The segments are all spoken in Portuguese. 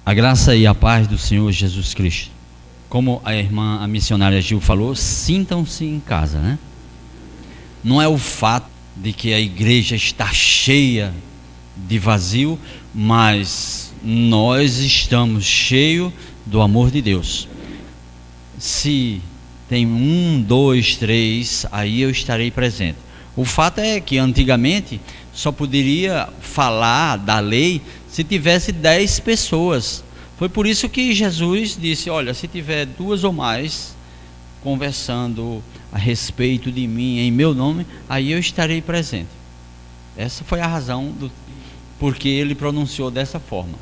A graça e a paz do Senhor Jesus Cristo. Como a missionária Gil falou, sintam-se em casa, né? Não é o fato de que a igreja está cheia de vazio, mas nós estamos cheios do amor de Deus. Se tem 1, 2, 3, aí eu estarei presente. O fato é que antigamente só poderia falar da lei se tivesse 10 pessoas. Foi por isso que Jesus disse: olha, se tiver 2 ou mais conversando a respeito de mim em meu nome, aí eu estarei presente. Essa foi a razão porque ele pronunciou dessa forma.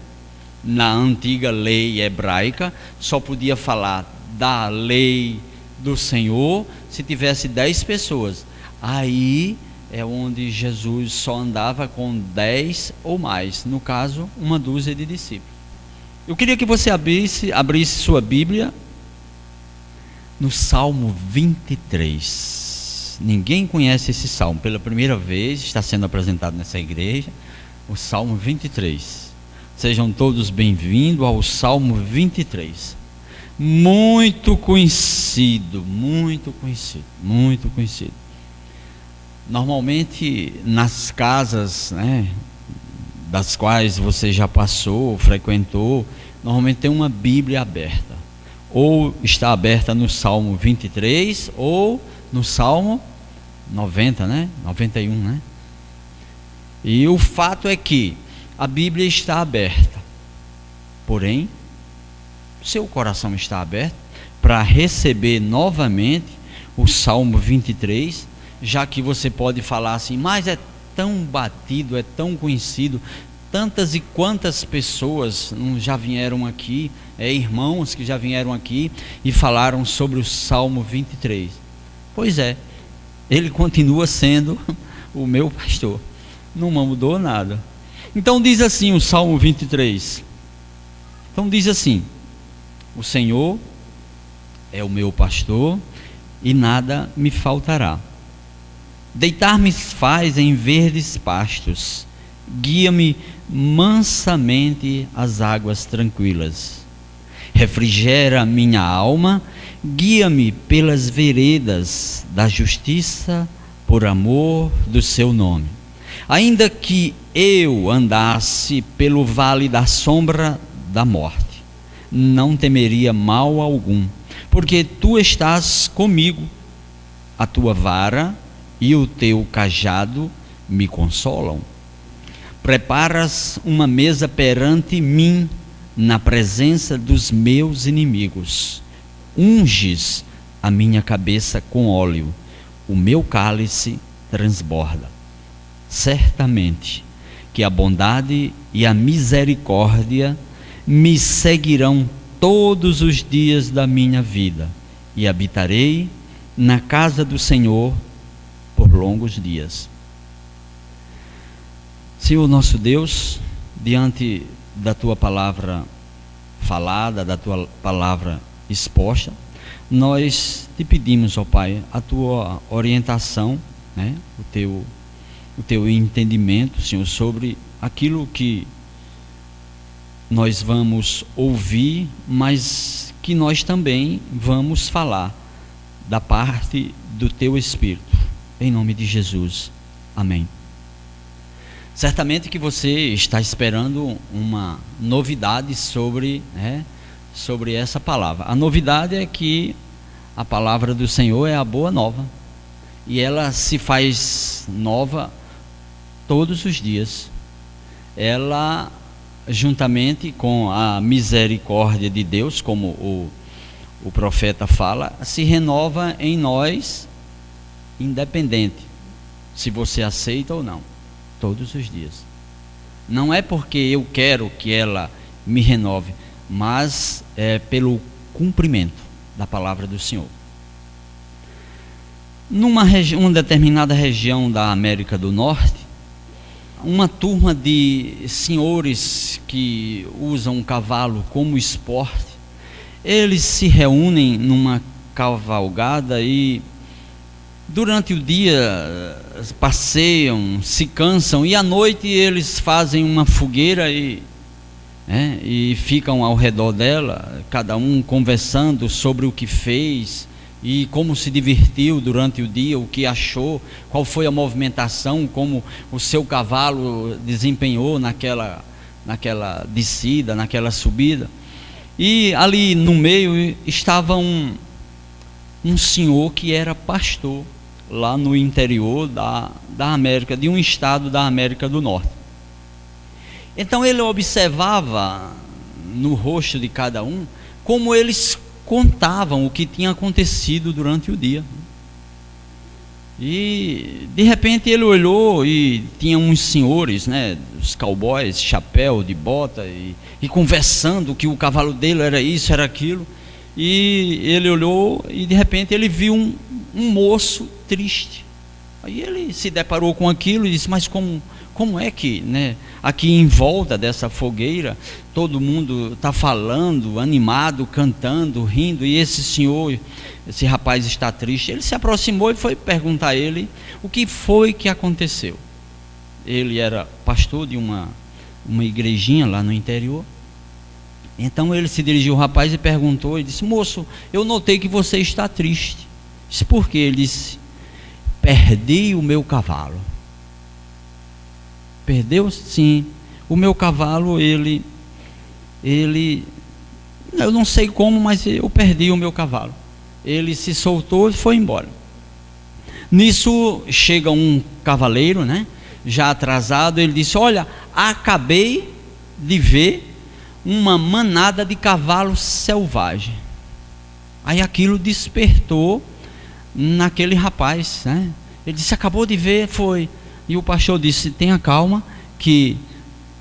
Na antiga lei hebraica só podia falar da lei do Senhor se tivesse 10 pessoas. Aí é onde Jesus só andava com 10 ou mais, no caso, 1 dúzia de discípulos. Eu queria que você abrisse sua Bíblia no Salmo 23. Ninguém conhece esse salmo, pela primeira vez está sendo apresentado nessa igreja, o Salmo 23. Sejam todos bem-vindos ao Salmo 23. Muito conhecido, muito conhecido, muito conhecido. Normalmente nas casas, né, das quais você já passou, frequentou, normalmente tem uma Bíblia aberta. Ou está aberta no Salmo 23 ou no Salmo 90, né? 91, né? E o fato é que a Bíblia está aberta. Porém, seu coração está aberto para receber novamente o Salmo 23, já que você pode falar assim: mas é tão batido, é tão conhecido, tantas e quantas pessoas já vieram aqui, irmãos que já vieram aqui e falaram sobre o Salmo 23. Pois é, ele continua sendo o meu pastor, não mudou nada. Então diz assim o Salmo 23. Então diz assim: o Senhor é o meu pastor e nada me faltará. Deitar-me faz em verdes pastos, guia-me mansamente às águas tranquilas. Refrigera minha alma, guia-me pelas veredas da justiça, por amor do seu nome. Ainda que eu andasse pelo vale da sombra da morte, não temeria mal algum, porque tu estás comigo. A tua vara e o teu cajado me consolam. Preparas uma mesa perante mim na presença dos meus inimigos. Unges a minha cabeça com óleo, o meu cálice transborda. Certamente que a bondade e a misericórdia me seguirão todos os dias da minha vida, e habitarei na casa do Senhor por longos dias. Senhor nosso Deus, diante da tua palavra falada, da tua palavra exposta, nós te pedimos, ó Pai, a tua orientação, né? o teu entendimento, Senhor, sobre aquilo que nós vamos ouvir, mas que nós também vamos falar da parte do teu Espírito. Em nome de Jesus, amém. Certamente que você está esperando uma novidade sobre essa palavra. A novidade é que a palavra do Senhor é a boa nova, e ela se faz nova todos os dias. Ela, juntamente com a misericórdia de Deus, como o profeta fala, se renova em nós, independente se você aceita ou não, todos os dias. Não é porque eu quero que ela me renove, mas é pelo cumprimento da palavra do Senhor. Uma determinada região da América do Norte, uma turma de senhores que usam cavalo como esporte, eles se reúnem numa cavalgada e durante o dia passeiam, se cansam, e à noite eles fazem uma fogueira e né? E ficam ao redor dela, cada um conversando sobre o que fez e como se divertiu durante o dia, o que achou, qual foi a movimentação, como o seu cavalo desempenhou naquela descida, naquela subida. E ali no meio estava um senhor que era pastor lá no interior da América, de um estado da América do Norte. Então ele observava no rosto de cada um como eles contavam o que tinha acontecido durante o dia. E de repente ele olhou e tinha uns senhores, né, os cowboys, chapéu de bota, e conversando que o cavalo dele era isso, era aquilo. E ele olhou e de repente ele viu um moço triste. Aí ele se deparou com aquilo e disse: mas como é que, né, aqui em volta dessa fogueira todo mundo está falando, animado, cantando, rindo, e esse senhor, esse rapaz está triste? Ele se aproximou e foi perguntar a ele o que foi que aconteceu. Ele era pastor de uma igrejinha lá no interior. Então ele se dirigiu ao rapaz e perguntou, e disse: moço, eu notei que você está triste. Disse: por quê? Ele disse: perdi o meu cavalo. Perdeu? Sim. O meu cavalo, ele, eu não sei como, mas eu perdi o meu cavalo. Ele se soltou e foi embora. Nisso chega um cavaleiro, né, já atrasado. Ele disse: olha, acabei de ver uma manada de cavalos selvagens. Aí aquilo despertou naquele rapaz, né? Ele disse: acabou de ver? Foi. E o pastor disse: tenha calma, que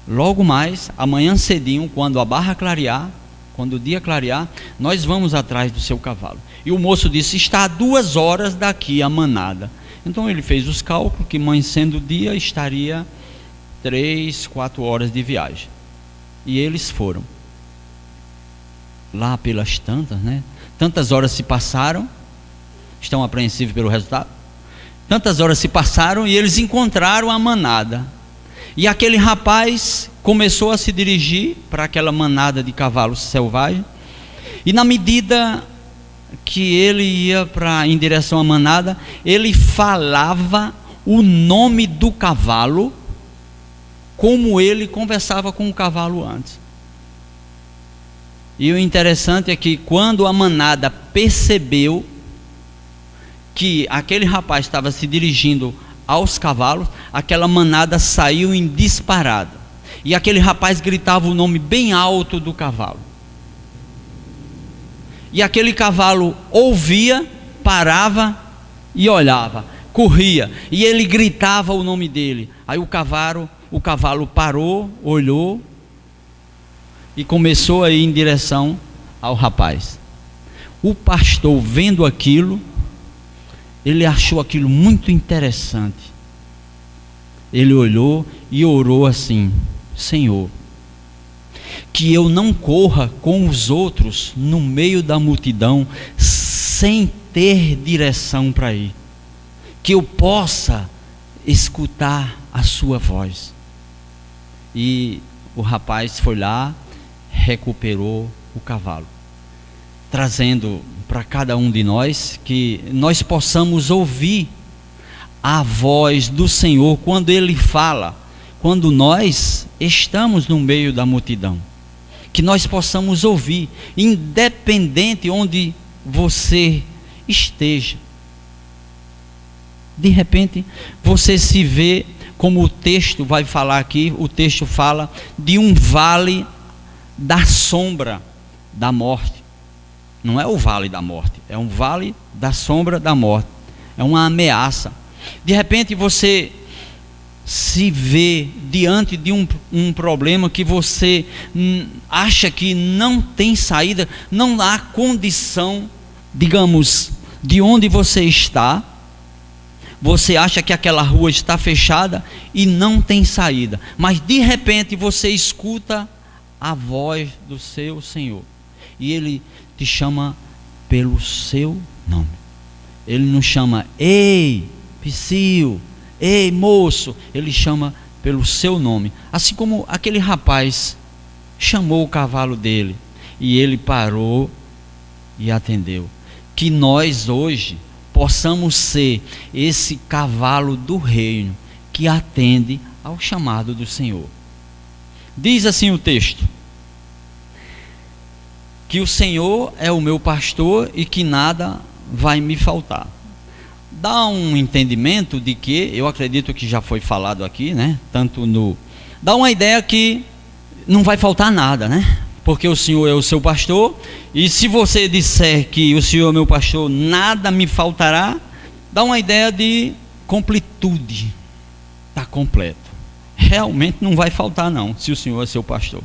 logo mais, amanhã cedinho, quando a barra clarear, quando o dia clarear, nós vamos atrás do seu cavalo. E o moço disse: está a 2 horas daqui a manada. Então ele fez os cálculos que amanhecendo o dia estaria 3, 4 horas de viagem. E eles foram lá pelas tantas, né? Tantas horas se passaram. Estão apreensivos pelo resultado? Tantas horas se passaram e eles encontraram a manada. E aquele rapaz começou a se dirigir para aquela manada de cavalos selvagens. E na medida que ele ia em direção à manada, ele falava o nome do cavalo, como ele conversava com o cavalo antes. E o interessante é que quando a manada percebeu que aquele rapaz estava se dirigindo aos cavalos, aquela manada saiu em disparada. E aquele rapaz gritava o nome bem alto do cavalo. E aquele cavalo ouvia, parava e olhava, corria. E ele gritava o nome dele. Aí o cavalo parou, olhou e começou a ir em direção ao rapaz. O pastor, vendo aquilo, ele achou aquilo muito interessante. Ele olhou e orou assim: Senhor, que eu não corra com os outros no meio da multidão sem ter direção para ir, que eu possa escutar a sua voz. E o rapaz foi lá, recuperou o cavalo, trazendo para cada um de nós que nós possamos ouvir a voz do Senhor quando Ele fala, quando nós estamos no meio da multidão, que nós possamos ouvir, independente onde você esteja. De repente você se vê, como o texto vai falar aqui, o texto fala de um vale da sombra da morte. Não é o vale da morte, é um vale da sombra da morte, é uma ameaça. De repente você se vê diante de um problema que você acha que não tem saída, não há condição, digamos, de onde você está, você acha que aquela rua está fechada e não tem saída, mas de repente você escuta a voz do seu Senhor, e Ele te chama pelo seu nome. Ele não chama: ei, Psyu, ei, moço. Ele chama pelo seu nome. Assim como aquele rapaz chamou o cavalo dele e ele parou e atendeu. Que nós hoje possamos ser esse cavalo do reino que atende ao chamado do Senhor. Diz assim o texto: que o Senhor é o meu pastor e que nada vai me faltar. Dá um entendimento de que, eu acredito que já foi falado aqui, né? Dá uma ideia que não vai faltar nada, né? Porque o Senhor é o seu pastor, e se você disser que o Senhor é meu pastor, nada me faltará, dá uma ideia de completude, está completo. Realmente não vai faltar não, se o Senhor é seu pastor,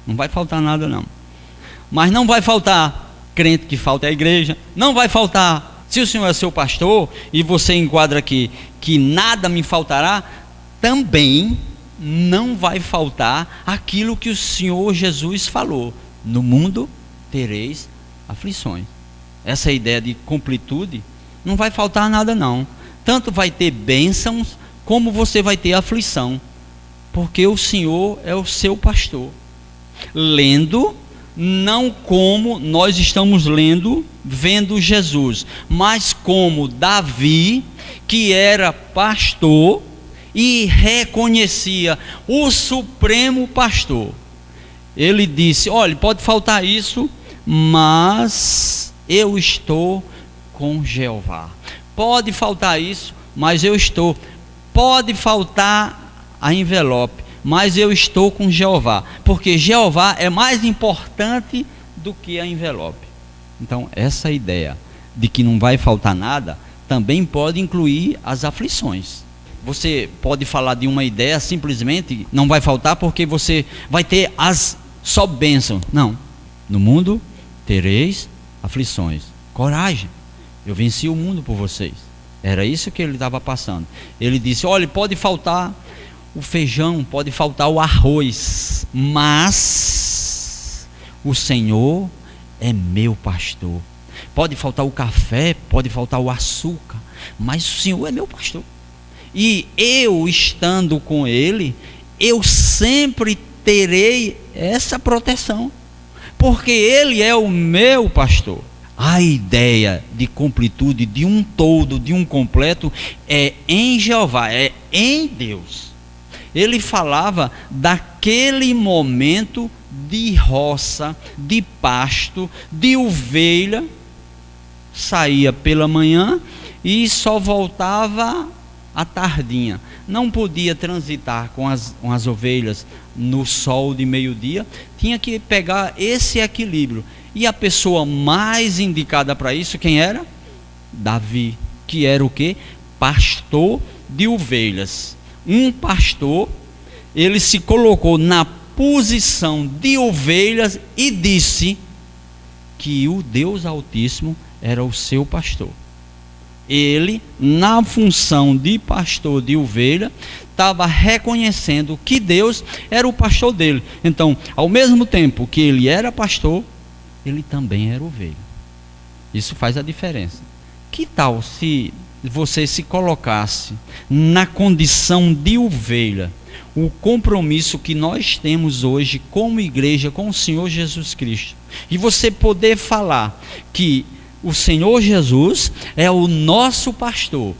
não vai faltar nada não. Mas não vai faltar crente que falta à igreja, não vai faltar, se o Senhor é seu pastor, e você enquadra aqui, que nada me faltará, também não vai faltar aquilo que o Senhor Jesus falou: no mundo tereis aflições. Essa ideia de completude, não vai faltar nada não, tanto vai ter bênçãos, como você vai ter aflição, porque o Senhor é o seu pastor. Lendo, não como nós estamos lendo, vendo Jesus, mas como Davi, que era pastor e reconhecia o supremo pastor. Ele disse: olha, pode faltar isso, mas eu estou com Jeová. Pode faltar isso, mas eu estou. Pode faltar a envelope, mas eu estou com Jeová, porque Jeová é mais importante do que a envelope. Então, essa ideia de que não vai faltar nada também pode incluir as aflições. Você pode falar de uma ideia simplesmente, não vai faltar porque você vai ter só bênção. Não, no mundo tereis aflições. Coragem, eu venci o mundo por vocês. Era isso que ele estava passando. Ele disse: olha, pode faltar o feijão, pode faltar o arroz, mas o Senhor é meu pastor. Pode faltar o café, pode faltar o açúcar, mas o Senhor é meu pastor. E eu estando com Ele, eu sempre terei essa proteção, porque Ele é o meu pastor. A ideia de completude, de um todo, de um completo, é em Jeová, é em Deus. Ele falava daquele momento de roça, de pasto, de ovelha, saía pela manhã e só voltava à tardinha. Não podia transitar com as ovelhas no sol de meio-dia, tinha que pegar esse equilíbrio. E a pessoa mais indicada para isso, quem era? Davi, que era o quê? Pastor de ovelhas. Um pastor, ele se colocou na posição de ovelhas e disse que o Deus Altíssimo era o seu pastor. Ele, na função de pastor de ovelha, estava reconhecendo que Deus era o pastor dele. Então, ao mesmo tempo que ele era pastor, ele também era ovelha. Isso faz a diferença. Que tal se você se colocasse na condição de ovelha? O compromisso que nós temos hoje como igreja com o Senhor Jesus Cristo, e você poder falar que o Senhor Jesus é o nosso pastor,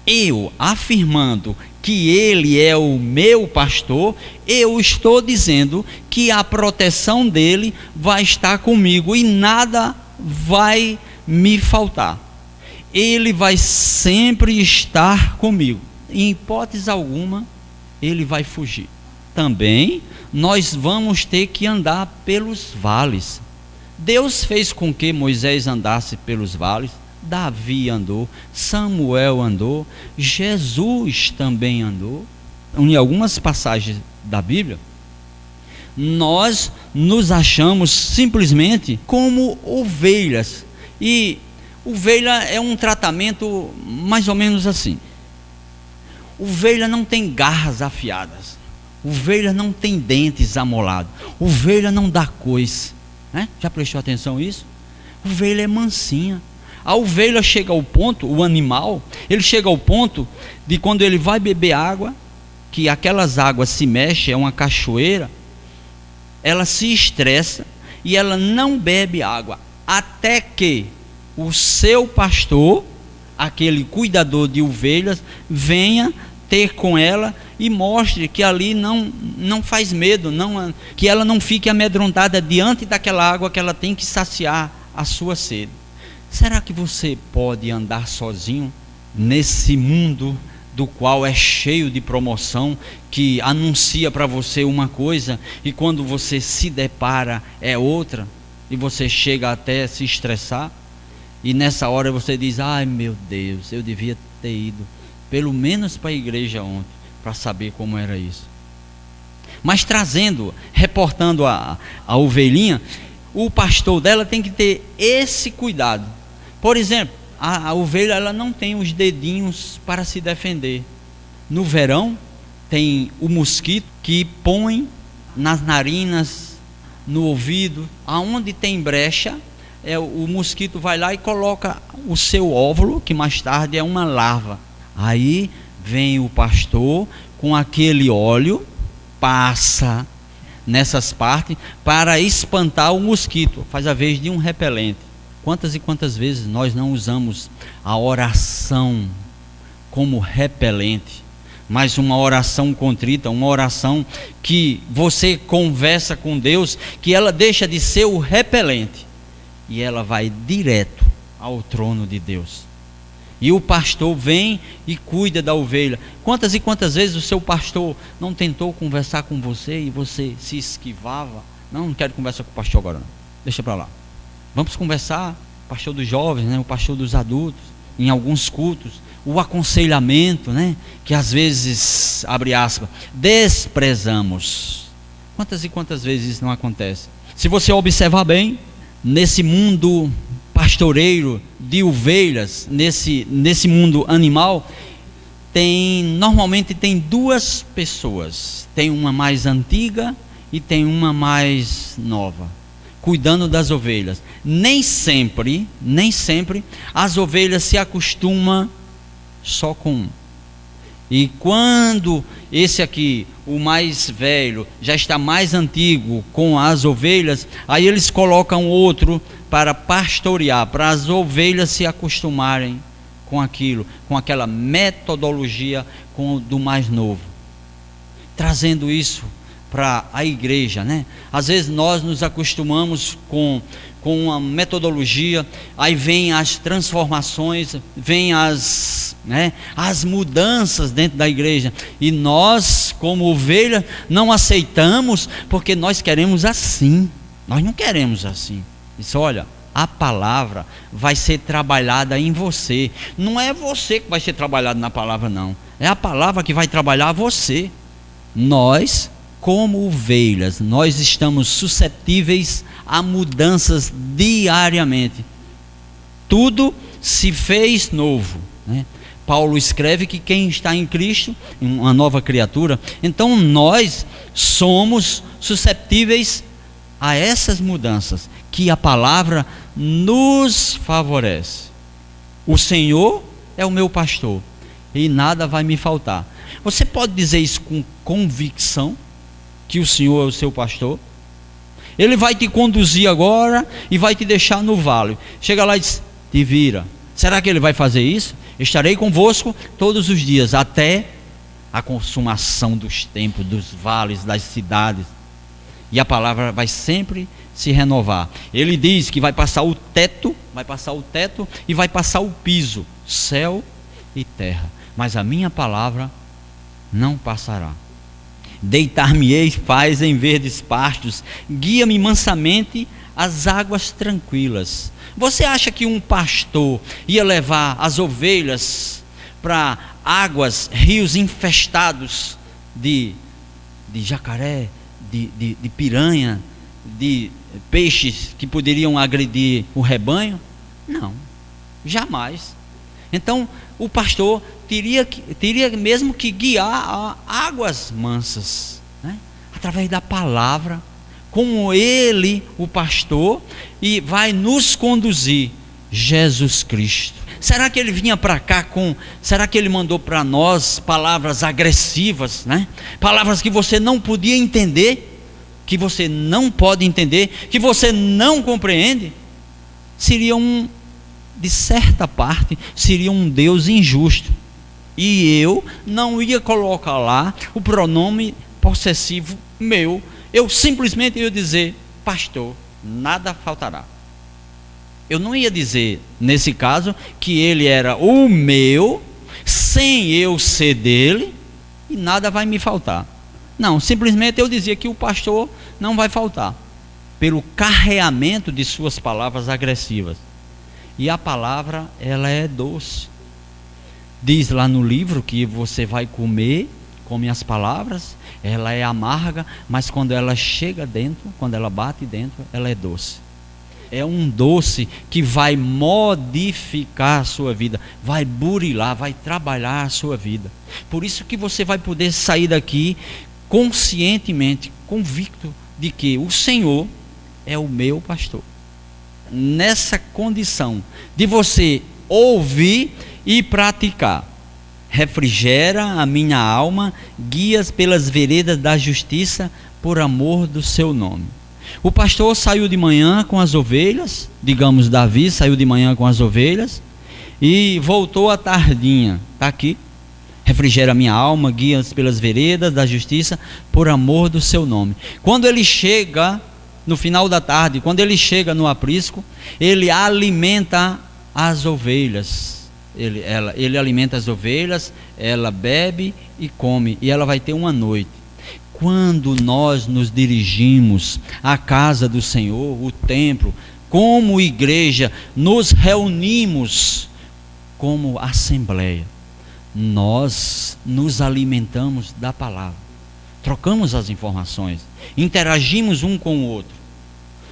eu afirmando que Ele é o meu pastor, eu estou dizendo que a proteção dele vai estar comigo e nada vai me faltar. Ele vai sempre estar comigo, em hipótese alguma ele vai fugir. Também nós vamos ter que andar pelos vales. Deus fez com que Moisés andasse pelos vales, Davi andou, Samuel andou, Jesus também andou. Em algumas passagens da Bíblia, nós nos achamos simplesmente como ovelhas. E ovelha é um tratamento mais ou menos assim. Ovelha não tem garras afiadas, ovelha não tem dentes amolados, ovelha não dá coice, né? Já prestou atenção nisso? Ovelha é mansinha. A ovelha chega ao ponto, o animal, ele chega ao ponto de quando ele vai beber água, que aquelas águas se mexem, é uma cachoeira, ela se estressa e ela não bebe água, até que o seu pastor, aquele cuidador de ovelhas, venha ter com ela e mostre que ali não faz medo, que ela não fique amedrontada diante daquela água que ela tem que saciar a sua sede. Será que você pode andar sozinho nesse mundo do qual é cheio de promoção, que anuncia para você uma coisa e quando você se depara é outra, e você chega até a se estressar? E nessa hora você diz: ai meu Deus, eu devia ter ido pelo menos para a igreja ontem, para saber como era isso. Mas reportando a ovelhinha, o pastor dela tem que ter esse cuidado. Por exemplo, a ovelha, ela não tem os dedinhos para se defender. No verão tem o mosquito que põe nas narinas, no ouvido, aonde tem brecha, o mosquito vai lá e coloca o seu óvulo, que mais tarde é uma larva. Aí vem o pastor com aquele óleo, passa nessas partes para espantar o mosquito, faz a vez de um repelente. Quantas e quantas vezes nós não usamos a oração como repelente, mas uma oração contrita, uma oração que você conversa com Deus, que ela deixa de ser o repelente e ela vai direto ao trono de Deus. E o pastor vem e cuida da ovelha. Quantas e quantas vezes o seu pastor não tentou conversar com você e você se esquivava? Não quero conversar com o pastor agora não, deixa para lá. Vamos conversar, pastor dos jovens, né? O pastor dos adultos, em alguns cultos, o aconselhamento, né? Que às vezes, abre aspas, desprezamos. Quantas e quantas vezes isso não acontece? Se você observar bem, nesse mundo pastoreiro de ovelhas, nesse mundo animal, normalmente tem duas pessoas, tem uma mais antiga e tem uma mais nova, cuidando das ovelhas. Nem sempre as ovelhas se acostumam só com um. E quando esse aqui, o mais velho, já está mais antigo com as ovelhas, aí eles colocam outro para pastorear, para as ovelhas se acostumarem com aquilo, com aquela metodologia do mais novo, trazendo isso para a igreja, né? Às vezes nós nos acostumamos com uma metodologia, aí vem as transformações, vem as mudanças dentro da igreja, e nós, como ovelha, não aceitamos, porque nós queremos assim. Nós não queremos assim. Isso, olha, a palavra vai ser trabalhada em você. Não é você que vai ser trabalhado na palavra, não. É a palavra que vai trabalhar você. Nós, como ovelhas, nós estamos suscetíveis a mudanças diariamente. Tudo se fez novo, né? Paulo escreve que quem está em Cristo, uma nova criatura. Então nós somos suscetíveis a essas mudanças que a palavra nos favorece. O Senhor é o meu pastor e nada vai me faltar. Você pode dizer isso com convicção, que o Senhor é o seu pastor? Ele vai te conduzir agora e vai te deixar no vale. Chega lá e diz: te vira. Será que ele vai fazer isso? Estarei convosco todos os dias, até a consumação dos tempos, dos vales, das cidades. E a palavra vai sempre se renovar. Ele diz que vai passar o teto e vai passar o piso, céu e terra. Mas a minha palavra não passará. Deitar-me-ei paz em verdes pastos, guia-me mansamente às águas tranquilas. Você acha que um pastor ia levar as ovelhas para águas, rios infestados de jacaré, de piranha, de peixes que poderiam agredir o rebanho? Não, jamais. Então o pastor teria mesmo que guiar a águas mansas, né? Através da palavra, como ele, o pastor, e vai nos conduzir, Jesus Cristo. Será que ele vinha para cá será que ele mandou para nós palavras agressivas, né? Palavras que você não podia entender? que você não pode entender, que você não compreende, seria de certa parte, seria um Deus injusto. E eu não ia colocar lá o pronome possessivo meu. Eu simplesmente ia dizer: pastor, nada faltará. Eu não ia dizer, nesse caso, que ele era o meu, sem eu ser dele, e nada vai me faltar. Não, simplesmente eu dizia que o pastor não vai faltar, pelo carreamento de suas palavras agressivas. E a palavra, ela é doce. Diz lá no livro que você vai comer, come as palavras, ela é amarga, mas quando ela chega dentro, quando ela bate dentro, ela é doce. É um doce que vai modificar a sua vida, vai burilar, vai trabalhar a sua vida. Por isso que você vai poder sair daqui conscientemente, convicto de que o Senhor é o meu pastor. Nessa condição de você ouvir e praticar, refrigera a minha alma, guias pelas veredas da justiça, por amor do seu nome. O pastor saiu de manhã com as ovelhas, digamos, Davi saiu de manhã com as ovelhas e voltou à tardinha. Está aqui: refrigera a minha alma, guias pelas veredas da justiça, por amor do seu nome. Quando ele chega no final da tarde, quando ele chega no aprisco, ele alimenta as ovelhas. Ele alimenta as ovelhas, ela bebe e come, e ela vai ter uma noite. Quando nós nos dirigimos à casa do Senhor, o templo, como igreja, nos reunimos como assembleia, nós nos alimentamos da palavra, trocamos as informações, interagimos um com o outro.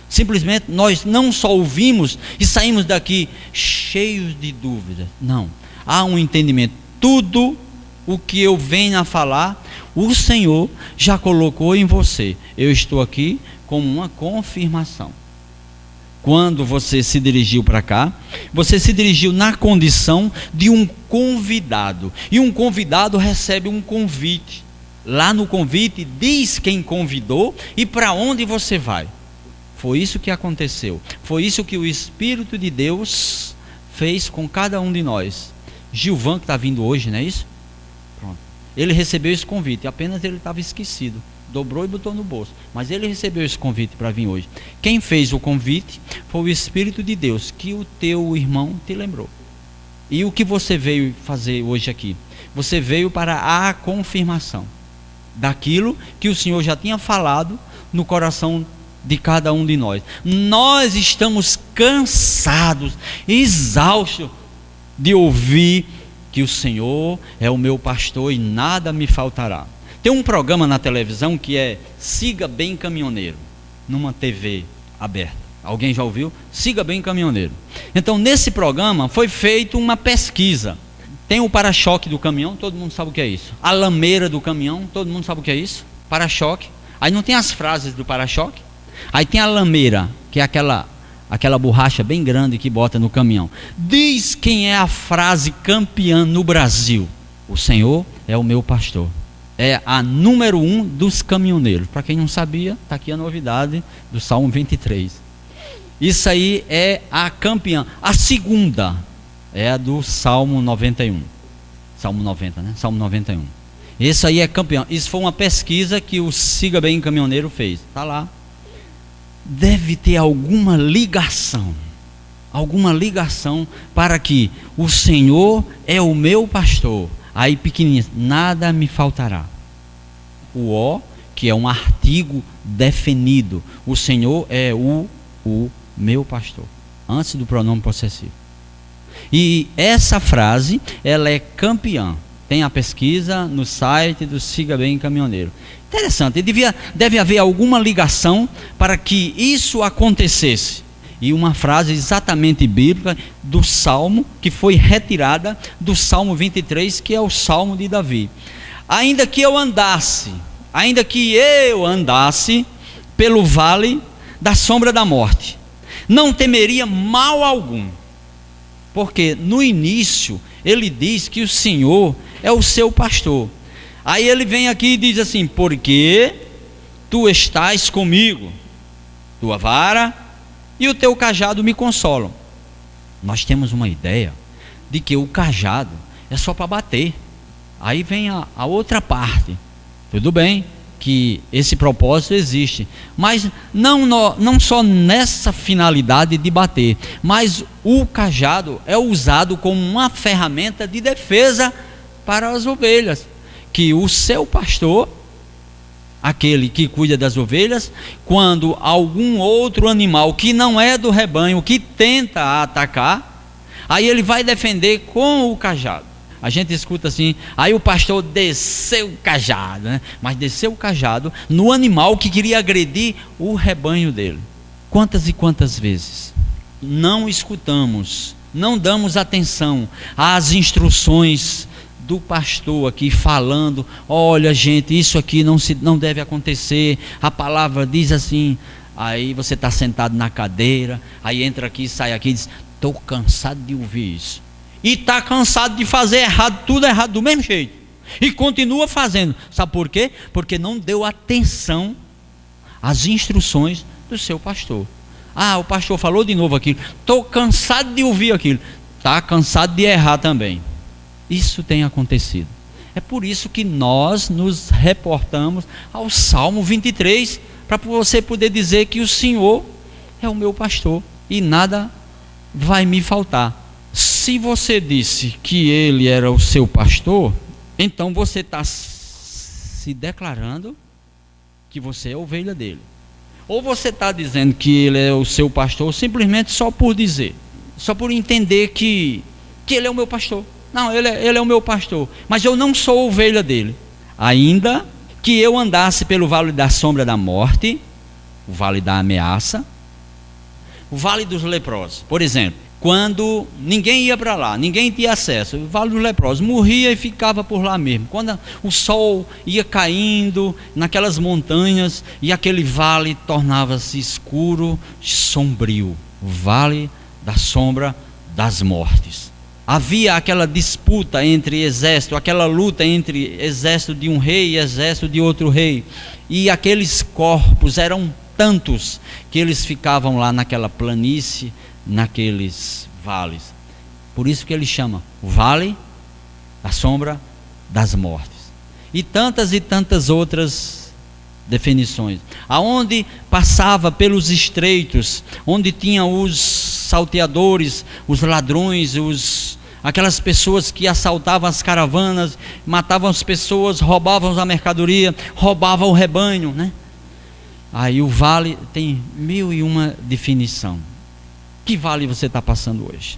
Simplesmente nós não só ouvimos e saímos daqui cheios de dúvidas. Não, há um entendimento. Tudo o que eu venho a falar, o Senhor já colocou em você. Eu estou aqui como uma confirmação. Quando você se dirigiu para cá, você se dirigiu na condição de um convidado. E um convidado recebe um convite. Lá no convite diz quem convidou e para onde você vai. Foi isso que aconteceu. Foi isso que o Espírito de Deus fez com cada um de nós. Gilvan, que está vindo hoje, não é isso? Pronto. Ele recebeu esse convite, apenas ele estava esquecido. Dobrou e botou no bolso. Mas ele recebeu esse convite para vir hoje. Quem fez o convite foi o Espírito de Deus, que o teu irmão te lembrou. E o que você veio fazer hoje aqui? Você veio para a confirmação daquilo que o Senhor já tinha falado no coração de cada um de nós. Nós estamos cansados, exaustos de ouvir que o Senhor é o meu pastor e nada me faltará. Tem um programa na televisão que é Siga Bem Caminhoneiro, numa TV aberta. Alguém já ouviu? Siga Bem Caminhoneiro. Então, nesse programa foi feita uma pesquisa. Tem o para-choque do caminhão, todo mundo sabe o que é isso. A lameira do caminhão, todo mundo sabe o que é isso. Para-choque. Aí não tem as frases do para-choque. Aí tem a lameira, que é aquela borracha bem grande que bota no caminhão. Diz quem é a frase campeã no Brasil: o Senhor é o meu pastor. É a número 1 dos caminhoneiros. Para quem não sabia, está aqui a novidade do Salmo 23. Isso aí é a campeã. A segunda é a do Salmo 91. Salmo 90, né? Salmo 91. Isso aí é campeão. Isso foi uma pesquisa que o Siga Bem Caminhoneiro fez. Está lá. Deve ter alguma ligação para que o Senhor é o meu pastor. Aí pequenininho, nada me faltará. O O, que é um artigo definido. O Senhor é o meu pastor, antes do pronome possessivo. E essa frase, ela é campeã. Tem a pesquisa no site do Siga Bem Caminhoneiro. Interessante, deve haver alguma ligação para que isso acontecesse. E uma frase exatamente bíblica do Salmo, que foi retirada do Salmo 23, que é o Salmo de Davi. Ainda que eu andasse pelo vale da sombra da morte, não temeria mal algum. Porque no início ele diz que o Senhor é o seu pastor. Aí ele vem aqui e diz assim: porque tu estás comigo, tua vara e o teu cajado me consolam. Nós temos uma ideia de que o cajado é só para bater. Aí vem a outra parte. Tudo bem que esse propósito existe, mas não só nessa finalidade de bater, mas o cajado é usado como uma ferramenta de defesa para as ovelhas, que o seu pastor, aquele que cuida das ovelhas, quando algum outro animal que não é do rebanho, que tenta atacar, aí ele vai defender com o cajado. A gente escuta assim, aí o pastor desceu o cajado, né? Mas desceu o cajado no animal que queria agredir o rebanho dele. Quantas e quantas vezes não escutamos, não damos atenção às instruções do pastor aqui falando: olha gente, isso aqui não deve acontecer, a palavra diz assim. Aí você está sentado na cadeira, aí entra aqui, sai aqui e diz: estou cansado de ouvir isso. E está cansado de fazer errado, tudo errado do mesmo jeito, e continua fazendo. Sabe por quê? Porque não deu atenção às instruções do seu pastor. O pastor falou de novo aquilo, estou cansado de ouvir aquilo. Está cansado de errar também. Isso tem acontecido. É por isso que nós nos reportamos ao Salmo 23, para você poder dizer que o Senhor é o meu pastor e nada vai me faltar. Se você disse que ele era o seu pastor, então você está se declarando que você é ovelha dele. Ou você está dizendo que ele é o seu pastor simplesmente só por dizer, só por entender que ele é o meu pastor. Não, ele é o meu pastor, mas eu não sou ovelha dele. Ainda que eu andasse pelo vale da sombra da morte, o vale da ameaça, o vale dos leprosos, por exemplo, quando ninguém ia para lá, ninguém tinha acesso, o vale dos leprosos, morria e ficava por lá mesmo. Quando o sol ia caindo naquelas montanhas e aquele vale tornava-se escuro, sombrio, o vale da sombra das mortes. Havia aquela disputa entre exército, aquela luta entre exército de um rei e exército de outro rei, e aqueles corpos eram tantos que eles ficavam lá naquela planície, naqueles vales. Por isso que ele chama o vale da sombra das mortes. E tantas outras definições. Aonde passava pelos estreitos, onde tinha os salteadores, os ladrões, aquelas pessoas que assaltavam as caravanas, matavam as pessoas, roubavam a mercadoria, roubavam o rebanho, né? Aí o vale tem 1001 definição. Que vale você está passando hoje?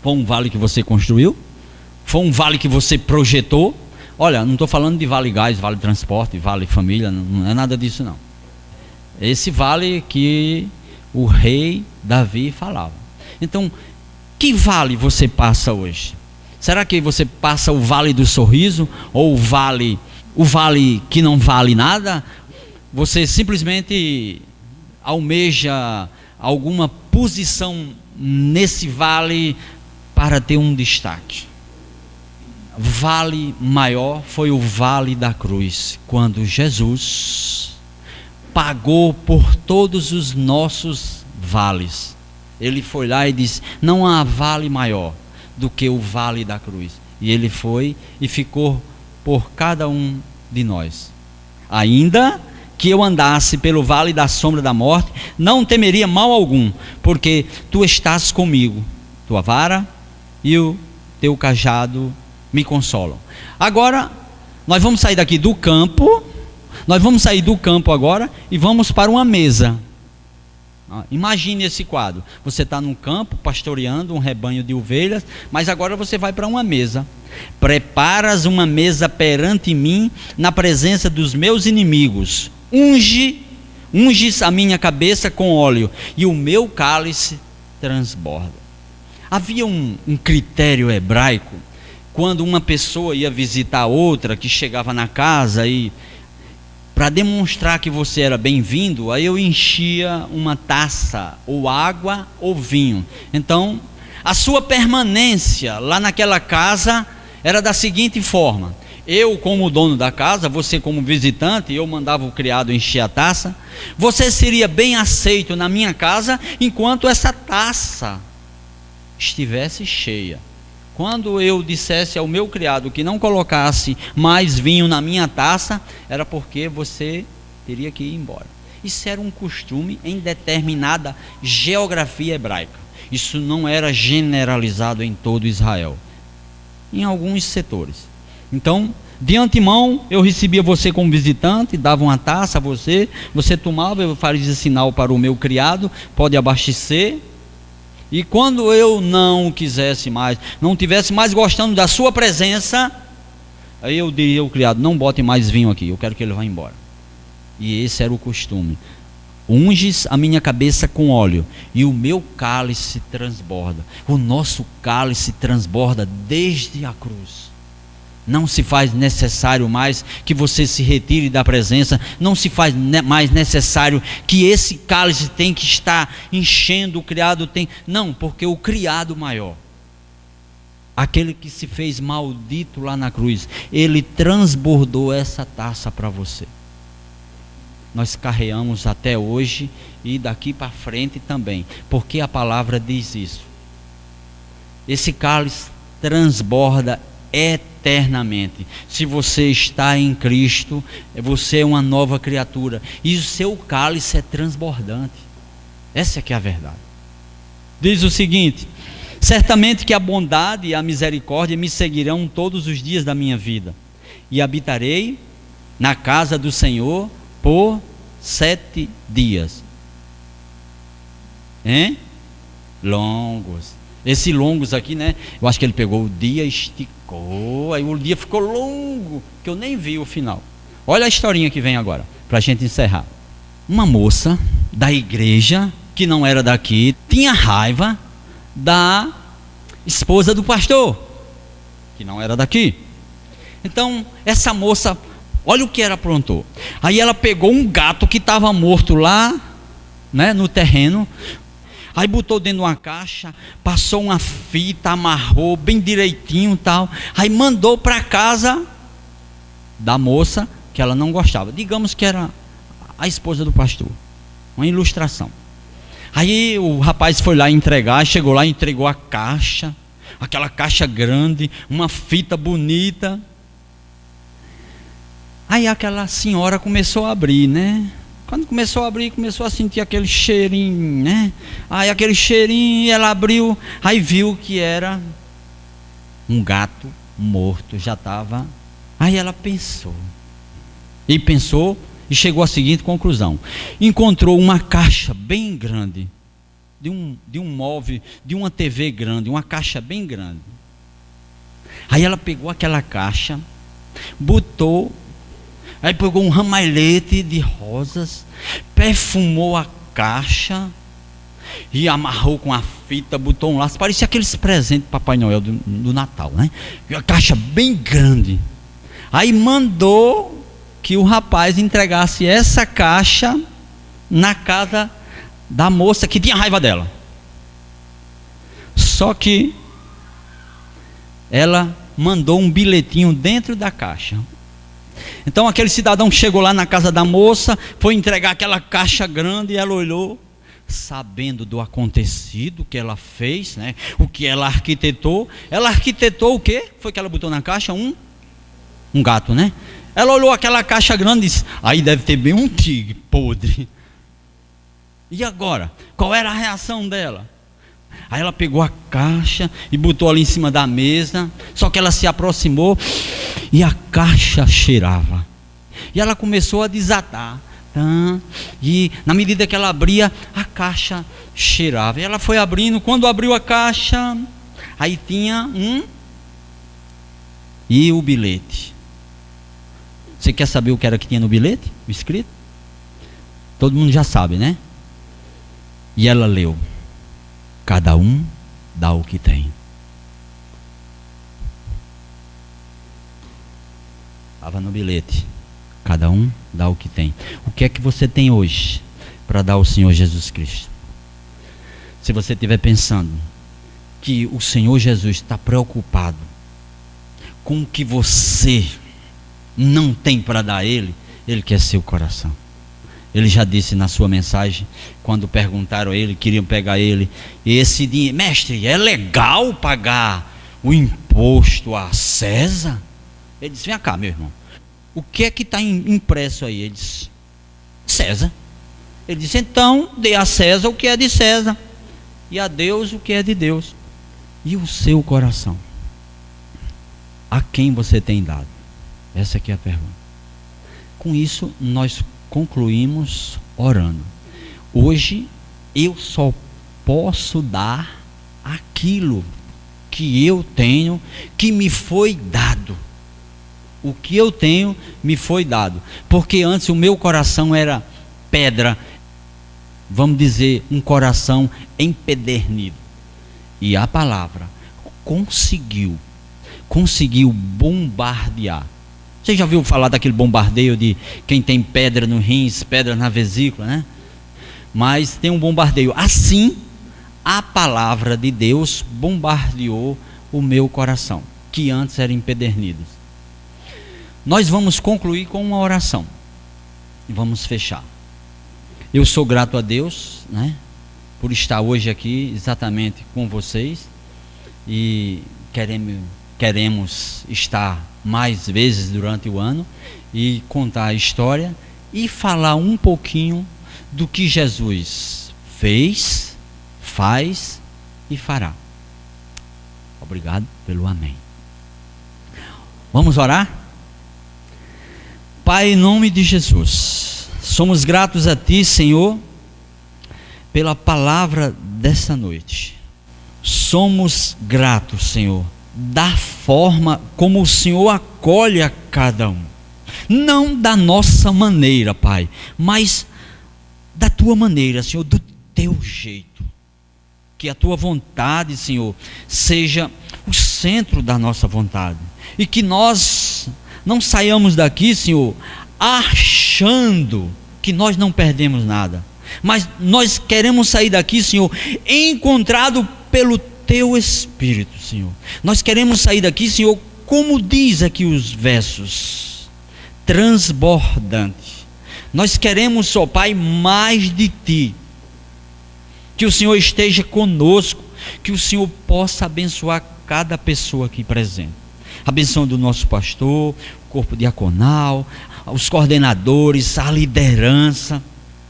Foi um vale que você construiu? Foi um vale que você projetou? Olha, não estou falando de vale gás, vale transporte, vale família, não é nada disso não. Esse vale que o rei Davi falava. Então, que vale você passa hoje? Será que você passa o vale do sorriso? Ou o vale que não vale nada? Você simplesmente almeja alguma posição nesse vale para ter um destaque. Vale maior foi o vale da cruz, quando Jesus pagou por todos os nossos vales. Ele foi lá e disse: não há vale maior do que o vale da cruz. E ele foi e ficou por cada um de nós. Ainda que eu andasse pelo vale da sombra da morte, não temeria mal algum, porque tu estás comigo, tua vara e o teu cajado me consolam. Agora, nós vamos sair daqui do campo, agora e vamos para uma mesa. Imagine esse quadro, você está num campo pastoreando um rebanho de ovelhas, mas agora você vai para uma mesa. Preparas uma mesa perante mim, na presença dos meus inimigos. Unges a minha cabeça com óleo, e o meu cálice transborda. Havia um critério hebraico, quando uma pessoa ia visitar outra, que chegava na casa, e para demonstrar que você era bem-vindo, aí eu enchia uma taça, ou água, ou vinho. Então, a sua permanência lá naquela casa era da seguinte forma: eu como dono da casa, você como visitante, eu mandava o criado encher a taça, você seria bem aceito na minha casa enquanto essa taça estivesse cheia. Quando eu dissesse ao meu criado que não colocasse mais vinho na minha taça, era porque você teria que ir embora. Isso era um costume em determinada geografia hebraica. Isso não era generalizado em todo Israel, em alguns setores. Então, de antemão, eu recebia você como visitante, dava uma taça a você, você tomava, eu fazia sinal para o meu criado, pode abastecer. E quando eu não quisesse mais, não tivesse mais gostando da sua presença, aí eu diria ao criado, não bote mais vinho aqui, eu quero que ele vá embora. E esse era o costume. Unges a minha cabeça com óleo, e o meu cálice transborda. O nosso cálice transborda desde a cruz. Não se faz necessário mais que você se retire da presença, não se faz mais necessário que esse cálice tem que estar enchendo, o criado tem. Não, porque o criado maior, aquele que se fez maldito lá na cruz, ele transbordou essa taça para você. Nós carregamos até hoje e daqui para frente também, porque a palavra diz isso. Esse cálice transborda eternamente. Se você está em Cristo, você é uma nova criatura e o seu cálice é transbordante. Essa é que é a verdade. Diz o seguinte: certamente que a bondade e a misericórdia me seguirão todos os dias da minha vida, e habitarei na casa do Senhor por 7 dias. Longos. Esse longos aqui, né? Eu acho que ele pegou o dia, esticou, aí o dia ficou longo, que eu nem vi o final. Olha a historinha que vem agora, para a gente encerrar. Uma moça da igreja, que não era daqui, tinha raiva da esposa do pastor, que não era daqui. Então, essa moça, olha o que ela aprontou. Aí ela pegou um gato que estava morto lá, né, no terreno, aí botou dentro de uma caixa, passou uma fita, amarrou bem direitinho e tal, aí mandou para casa da moça que ela não gostava. Digamos que era a esposa do pastor, uma ilustração. Aí o rapaz foi lá entregar, chegou lá e entregou a caixa, aquela caixa grande, uma fita bonita. Aí aquela senhora começou a abrir, né? Quando começou a abrir, começou a sentir aquele cheirinho, né? Aí aquele cheirinho, ela abriu, aí viu que era um gato morto, já estava. Aí ela pensou, e chegou à seguinte conclusão: encontrou uma caixa bem grande, de um móvel, de uma TV grande, uma caixa bem grande. Aí ela pegou aquela caixa, botou, aí pegou um ramalhete de rosas, perfumou a caixa e amarrou com a fita, botou um laço, parecia aqueles presentes do Papai Noel do Natal, né? E uma caixa bem grande. Aí mandou que o rapaz entregasse essa caixa na casa da moça que tinha raiva dela. Só que ela mandou um bilhetinho dentro da caixa. Então aquele cidadão chegou lá na casa da moça, foi entregar aquela caixa grande, e ela olhou, sabendo do acontecido que ela fez, né? O que ela arquitetou. Ela arquitetou o quê? Foi que ela botou na caixa um gato, né? Ela olhou aquela caixa grande e disse: aí deve ter bem um tigre podre. E agora? Qual era a reação dela? Aí ela pegou a caixa e botou ali em cima da mesa. Só que ela se aproximou e a caixa cheirava. E ela começou a desatar. E na medida que ela abria, a caixa cheirava. E ela foi abrindo. Quando abriu a caixa, aí tinha e o bilhete. Você quer saber o que era que tinha no bilhete? O escrito? Todo mundo já sabe, né? E ela leu: cada um dá o que tem. Estava no bilhete: cada um dá o que tem. O que é que você tem hoje para dar ao Senhor Jesus Cristo? Se você estiver pensando que o Senhor Jesus está preocupado com o que você não tem para dar a Ele, Ele quer seu coração. Ele já disse na sua mensagem, quando perguntaram a Ele, queriam pegar Ele, esse dinheiro, mestre, é legal pagar o imposto a César? Ele disse, vem cá, meu irmão, o que é que está impresso aí? Ele disse, César. Ele disse, então dê a César o que é de César e a Deus o que é de Deus. E o seu coração, a quem você tem dado? Essa aqui é a pergunta. Com isso nós concluímos orando. Hoje eu só posso dar aquilo que eu tenho, que me foi dado. O que eu tenho me foi dado. Porque antes o meu coração era pedra, vamos dizer, um coração empedernido. E a palavra conseguiu bombardear. Você já ouviu falar daquele bombardeio de quem tem pedra no rins, pedra na vesícula, né? Mas tem um bombardeio. Assim, a palavra de Deus bombardeou o meu coração, que antes era empedernido. Nós vamos concluir com uma oração e vamos fechar. Eu sou grato a Deus, né, por estar hoje aqui exatamente com vocês, e queremos estar mais vezes durante o ano e contar a história e falar um pouquinho do que Jesus fez, faz e fará. Obrigado pelo amém. Vamos orar? Pai, em nome de Jesus, somos gratos a Ti, Senhor, pela palavra dessa noite. Somos gratos, Senhor, da forma como o Senhor acolhe a cada um. Não da nossa maneira, Pai, mas da Tua maneira, Senhor, do Teu jeito. Que a Tua vontade, Senhor, seja o centro da nossa vontade. E que nós não saiamos daqui, Senhor, achando que nós não perdemos nada. Mas nós queremos sair daqui, Senhor, encontrado pelo Teu Espírito, Senhor. Nós queremos sair daqui, Senhor, como diz aqui os versos, transbordante. Nós queremos, ó Pai, mais de Ti. Que o Senhor esteja conosco, que o Senhor possa abençoar cada pessoa aqui presente. Abençoando o nosso pastor, o corpo diaconal, os coordenadores, a liderança.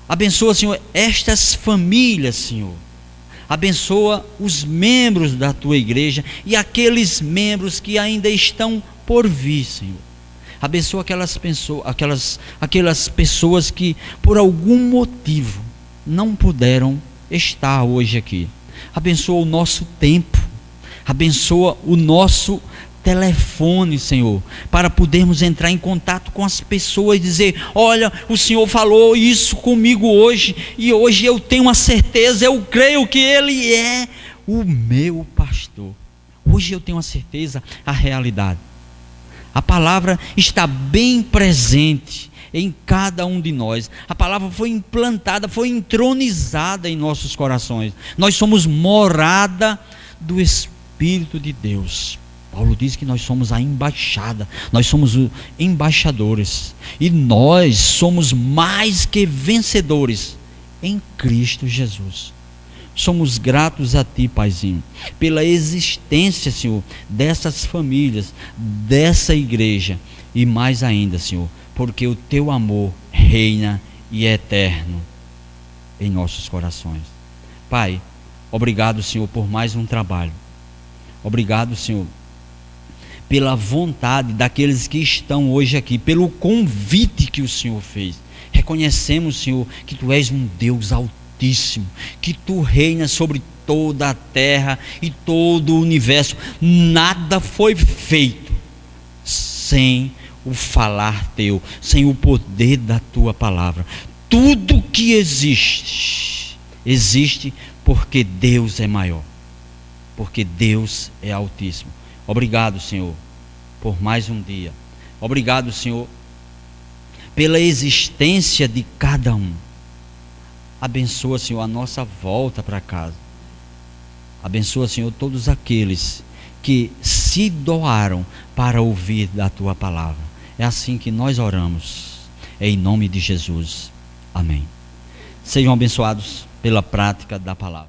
Abençoa, Senhor, estas famílias, Senhor. Abençoa os membros da Tua igreja e aqueles membros que ainda estão por vir, Senhor. Abençoa aquelas pessoas que por algum motivo não puderam estar hoje aqui. Abençoa o nosso tempo. Abençoa o nosso telefone, Senhor, para podermos entrar em contato com as pessoas e dizer, olha, o Senhor falou isso comigo hoje, e hoje eu tenho uma certeza, eu creio que Ele é o meu pastor. Hoje eu tenho a certeza, a realidade. A palavra está bem presente em cada um de nós. A palavra foi implantada, foi entronizada em nossos corações. Nós somos morada do Espírito de Deus. Paulo diz que nós somos a embaixada, nós somos os embaixadores, e nós somos mais que vencedores em Cristo Jesus. Somos gratos a Ti, Paizinho, pela existência, Senhor, dessas famílias, dessa igreja, e mais ainda, Senhor, porque o Teu amor reina e é eterno em nossos corações. Pai, obrigado, Senhor, por mais um trabalho. Obrigado, Senhor, pela vontade daqueles que estão hoje aqui, pelo convite que o Senhor fez. Reconhecemos, Senhor, que Tu és um Deus altíssimo, que Tu reinas sobre toda a terra e todo o universo. Nada foi feito sem o falar Teu, sem o poder da Tua palavra. Tudo que existe, existe porque Deus é maior, porque Deus é altíssimo. Obrigado, Senhor, por mais um dia. Obrigado, Senhor, pela existência de cada um. Abençoa, Senhor, a nossa volta para casa. Abençoa, Senhor, todos aqueles que se doaram para ouvir da Tua palavra. É assim que nós oramos. É em nome de Jesus. Amém. Sejam abençoados pela prática da palavra.